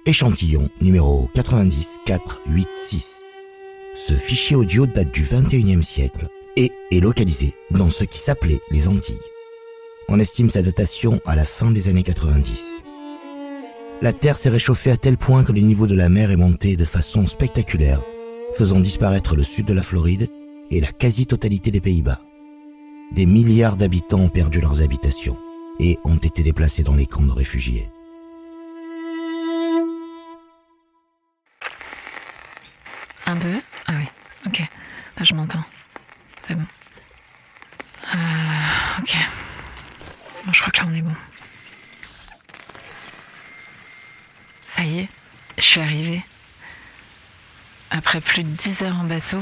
Échantillon numéro 90486. Ce fichier audio date du 21e siècle et est localisé dans ce qui s'appelait les Antilles. On estime sa datation à la fin des années 90. La Terre s'est réchauffée à tel point que le niveau de la mer est monté de façon spectaculaire, faisant disparaître le sud de la Floride et la quasi-totalité des Pays-Bas. Des milliards d'habitants ont perdu leurs habitations et ont été déplacés dans les camps de réfugiés. Un, deux. Ah oui, ok. Là, je m'entends. C'est bon. Ok. Bon, je crois que là, on est bon. Ça y est, je suis arrivée. Après plus de 10 heures en bateau,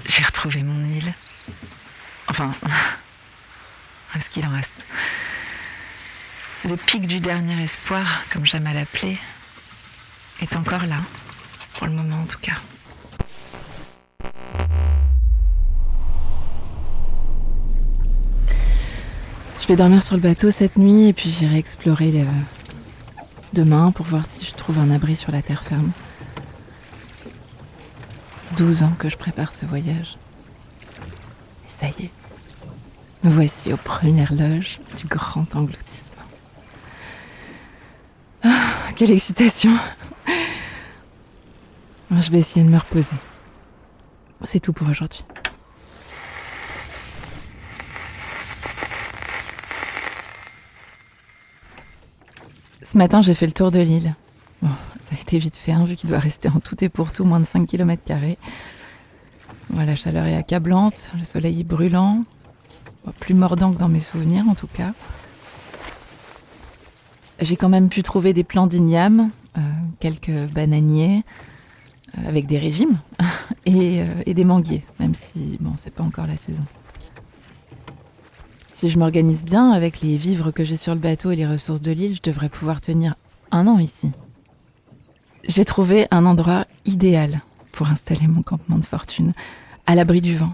j'ai retrouvé mon île. Enfin, est-ce qu'il en reste ? Le pic du dernier espoir, comme j'aime à l'appeler, est encore là, pour le moment en tout cas. Je vais dormir sur le bateau cette nuit et puis j'irai explorer demain pour voir si je trouve un abri sur la terre ferme. 12 ans que je prépare ce voyage. Et ça y est, me voici aux premières loges du grand engloutissement. Ah, quelle excitation! Je vais essayer de me reposer. C'est tout pour aujourd'hui. Ce matin, j'ai fait le tour de l'île. Bon, ça a été vite fait, vu qu'il doit rester en tout et pour tout moins de 5 km². Voilà, la chaleur est accablante, le soleil est brûlant, plus mordant que dans mes souvenirs en tout cas. J'ai quand même pu trouver des plants d'igname, quelques bananiers, avec des régimes, et des manguiers, même si, c'est pas encore la saison. Si je m'organise bien avec les vivres que j'ai sur le bateau et les ressources de l'île, je devrais pouvoir tenir 1 an ici. J'ai trouvé un endroit idéal pour installer mon campement de fortune, à l'abri du vent.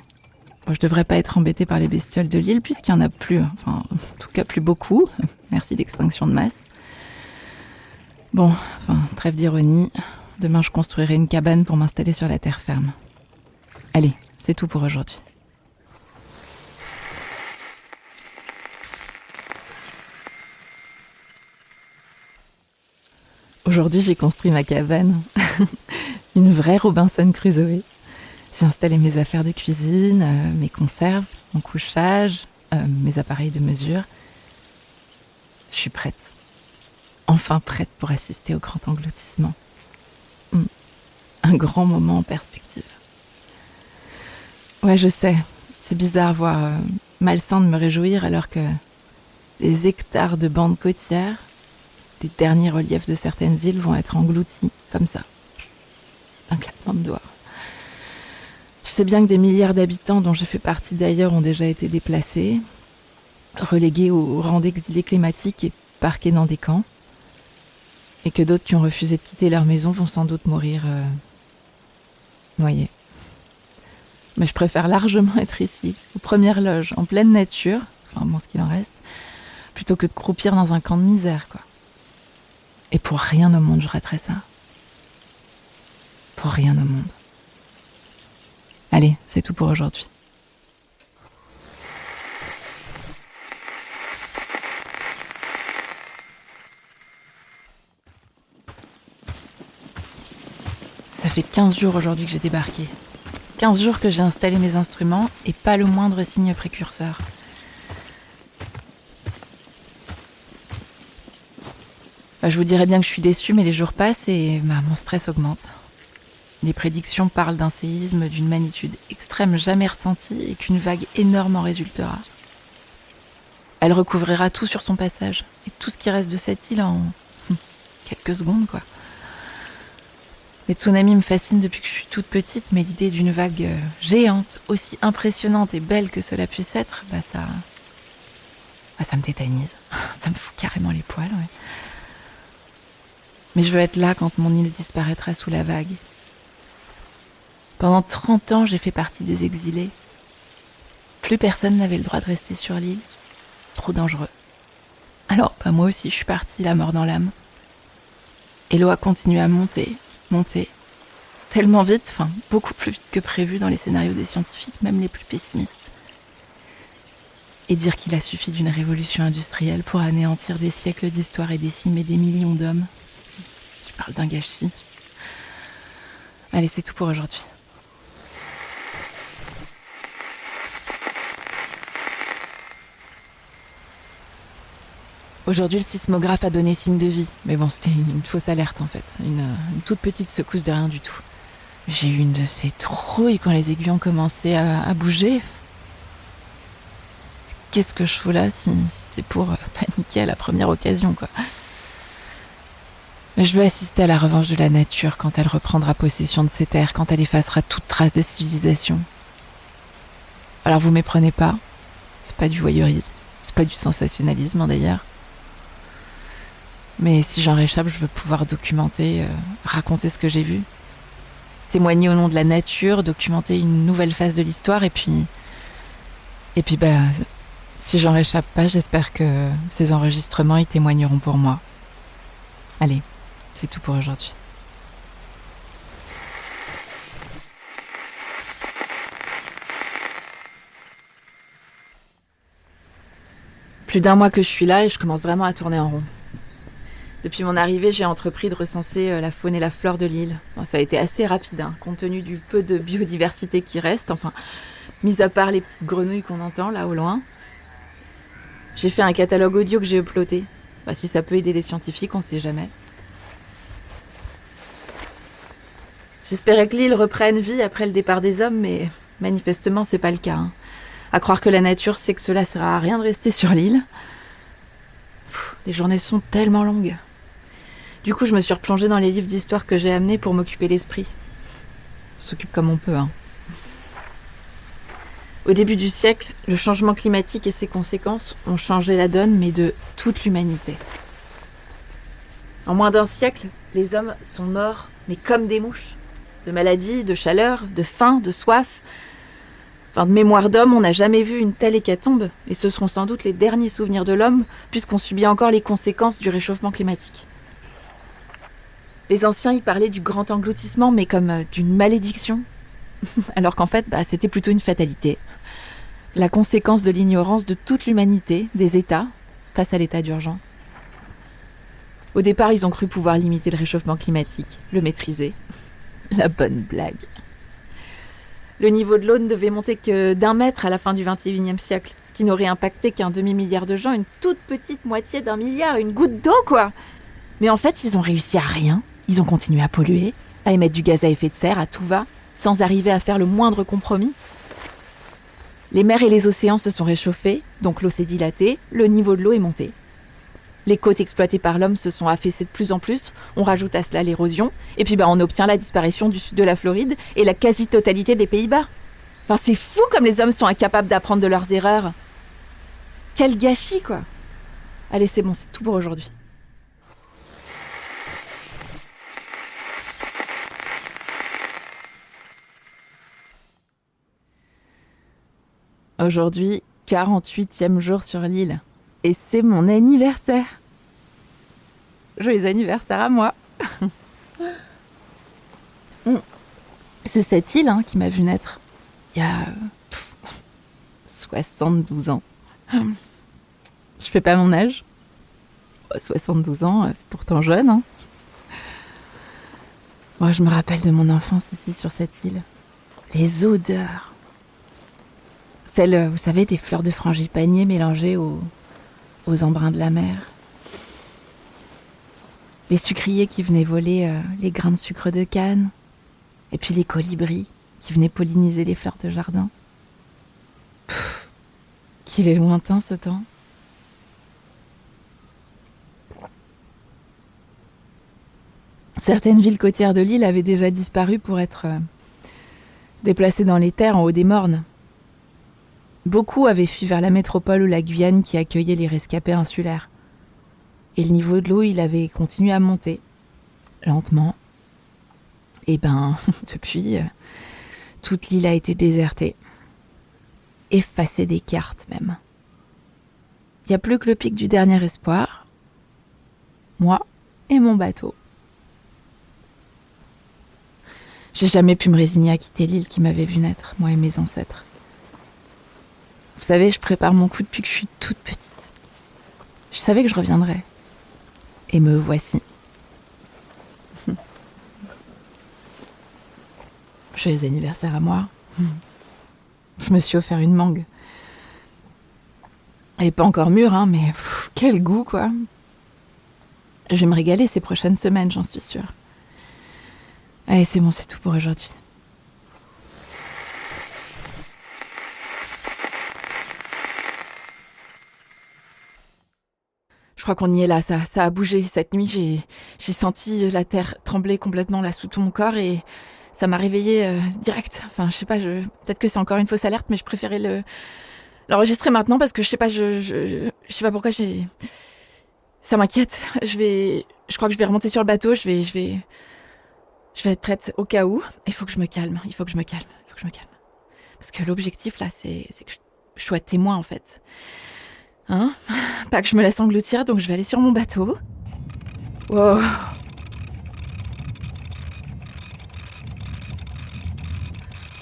Bon, je devrais pas être embêtée par les bestioles de l'île puisqu'il y en a plus, en tout cas plus beaucoup, merci l'extinction de masse. Bon, trêve d'ironie, demain je construirai une cabane pour m'installer sur la terre ferme. Allez, c'est tout pour aujourd'hui. Aujourd'hui, j'ai construit ma cabane, une vraie Robinson Crusoe. J'ai installé mes affaires de cuisine, mes conserves, mon couchage, mes appareils de mesure. Je suis prête. Enfin prête pour assister au grand engloutissement. Un grand moment en perspective. Ouais, je sais, c'est bizarre, voire malsain de me réjouir alors que des hectares de bandes côtières, des derniers reliefs de certaines îles vont être engloutis, comme ça. Un claquement de doigts. Je sais bien que des milliards d'habitants dont j'ai fait partie d'ailleurs ont déjà été déplacés, relégués au rang d'exilés climatiques et parqués dans des camps, et que d'autres qui ont refusé de quitter leur maison vont sans doute mourir noyés. Mais je préfère largement être ici, aux premières loges, en pleine nature, ce qu'il en reste, plutôt que de croupir dans un camp de misère, quoi. Et pour rien au monde, je raterai ça. Pour rien au monde. Allez, c'est tout pour aujourd'hui. Ça fait 15 jours aujourd'hui que j'ai débarqué. 15 jours que j'ai installé mes instruments et pas le moindre signe précurseur. Je vous dirais bien que je suis déçue, mais les jours passent et mon stress augmente. Les prédictions parlent d'un séisme d'une magnitude extrême jamais ressentie et qu'une vague énorme en résultera. Elle recouvrira tout sur son passage et tout ce qui reste de cette île en quelques secondes, quoi. Les tsunamis me fascinent depuis que je suis toute petite, mais l'idée d'une vague géante, aussi impressionnante et belle que cela puisse être, ça me tétanise. Ça me fout carrément les poils, ouais. Mais je veux être là quand mon île disparaîtra sous la vague. Pendant 30 ans, j'ai fait partie des exilés. Plus personne n'avait le droit de rester sur l'île. Trop dangereux. Alors, moi aussi, je suis partie, la mort dans l'âme. Et l'eau a continué à monter, tellement vite, beaucoup plus vite que prévu dans les scénarios des scientifiques, même les plus pessimistes. Et dire qu'il a suffi d'une révolution industrielle pour anéantir des siècles d'histoire et décimer des millions d'hommes. Je parle d'un gâchis. Allez, c'est tout pour aujourd'hui. Aujourd'hui, le sismographe a donné signe de vie. Mais bon, c'était une fausse alerte en fait. Une toute petite secousse de rien du tout. J'ai eu une de ces trouilles quand les aiguilles ont commencé à bouger. Qu'est-ce que je fous là si c'est pour paniquer à la première occasion, quoi. Je veux assister à la revanche de la nature quand elle reprendra possession de ces terres, quand elle effacera toute trace de civilisation. Alors vous méprenez pas, c'est pas du voyeurisme, c'est pas du sensationnalisme d'ailleurs. Mais si j'en réchappe, je veux pouvoir documenter, raconter ce que j'ai vu. Témoigner au nom de la nature, documenter une nouvelle phase de l'histoire et puis si j'en réchappe pas, j'espère que ces enregistrements y témoigneront pour moi. Allez, c'est tout pour aujourd'hui. Plus d'1 mois que je suis là et je commence vraiment à tourner en rond. Depuis mon arrivée, j'ai entrepris de recenser la faune et la flore de l'île. Bon, ça a été assez rapide, compte tenu du peu de biodiversité qui reste, mis à part les petites grenouilles qu'on entend là au loin. J'ai fait un catalogue audio que j'ai uploadé. Si ça peut aider les scientifiques, on sait jamais. J'espérais que l'île reprenne vie après le départ des hommes, mais manifestement, c'est pas le cas. À croire que la nature sait que cela sert à rien de rester sur l'île. Les journées sont tellement longues. Du coup, je me suis replongée dans les livres d'histoire que j'ai amenés pour m'occuper l'esprit. On s'occupe comme on peut, Au début du siècle, le changement climatique et ses conséquences ont changé la donne, mais de toute l'humanité. En moins d'1 siècle, les hommes sont morts, mais comme des mouches. De maladies, de chaleur, de faim, de soif. De mémoire d'homme, on n'a jamais vu une telle hécatombe, et ce seront sans doute les derniers souvenirs de l'homme, puisqu'on subit encore les conséquences du réchauffement climatique. Les anciens y parlaient du grand engloutissement, mais comme d'une malédiction. Alors qu'en fait, c'était plutôt une fatalité. La conséquence de l'ignorance de toute l'humanité, des États, face à l'état d'urgence. Au départ, ils ont cru pouvoir limiter le réchauffement climatique, le maîtriser. La bonne blague. Le niveau de l'eau ne devait monter que d'1 mètre à la fin du XXIe siècle, ce qui n'aurait impacté qu'un demi-milliard de gens, une toute petite moitié d'1 milliard, une goutte d'eau, quoi. Mais en fait, ils ont réussi à rien. Ils ont continué à polluer, à émettre du gaz à effet de serre, à tout va, sans arriver à faire le moindre compromis. Les mers et les océans se sont réchauffés, donc l'eau s'est dilatée, le niveau de l'eau est monté. Les côtes exploitées par l'homme se sont affaissées de plus en plus, on rajoute à cela l'érosion, et puis on obtient la disparition du sud de la Floride et la quasi-totalité des Pays-Bas. C'est fou comme les hommes sont incapables d'apprendre de leurs erreurs. Quel gâchis, quoi. Allez, c'est bon, c'est tout pour aujourd'hui. Aujourd'hui, 48e jour sur l'île. Et c'est mon anniversaire. Joyeux anniversaire à moi. C'est cette île qui m'a vu naître. Il y a 72 ans. Je fais pas mon âge. 72 ans, c'est pourtant jeune. Moi, je me rappelle de mon enfance ici sur cette île. Les odeurs. Celles, vous savez, des fleurs de frangipanier mélangées aux embruns de la mer. Les sucriers qui venaient voler les grains de sucre de canne. Et puis les colibris qui venaient polliniser les fleurs de jardin. Qu'il est lointain ce temps. Certaines villes côtières de l'île avaient déjà disparu pour être déplacées dans les terres en haut des mornes. Beaucoup avaient fui vers la métropole ou la Guyane qui accueillait les rescapés insulaires. Et le niveau de l'eau, il avait continué à monter, lentement. Et depuis, toute l'île a été désertée. Effacée des cartes même. Il n'y a plus que le pic du dernier espoir. Moi et mon bateau. J'ai jamais pu me résigner à quitter l'île qui m'avait vu naître, moi et mes ancêtres. Vous savez, je prépare mon coup depuis que je suis toute petite. Je savais que je reviendrais. Et me voici. Joyeux anniversaire à moi. Je me suis offert une mangue. Elle est pas encore mûre, hein, mais quel goût, quoi. Je vais me régaler ces prochaines semaines, j'en suis sûre. Allez, c'est bon, c'est tout pour aujourd'hui. Je crois qu'on y est là, ça a bougé. Cette nuit, j'ai senti la terre trembler complètement là sous tout mon corps et ça m'a réveillée direct. Enfin, je sais pas, peut-être que c'est encore une fausse alerte, mais je préférais l'enregistrer maintenant parce que je sais pas, je sais pas pourquoi ça m'inquiète. Je crois que je vais remonter sur le bateau, je vais être prête au cas où. Il faut que je me calme. Parce que l'objectif là, c'est que je sois témoin en fait. Hein? Pas que je me laisse engloutir, donc je vais aller sur mon bateau. Wow.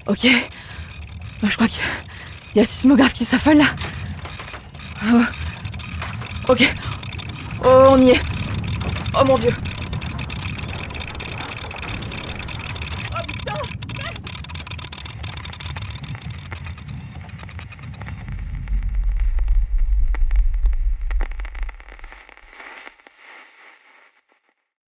Ok. Je crois qu'il y a le sismographe qui s'affole là. Oh. Ok. Oh, on y est. Oh mon Dieu.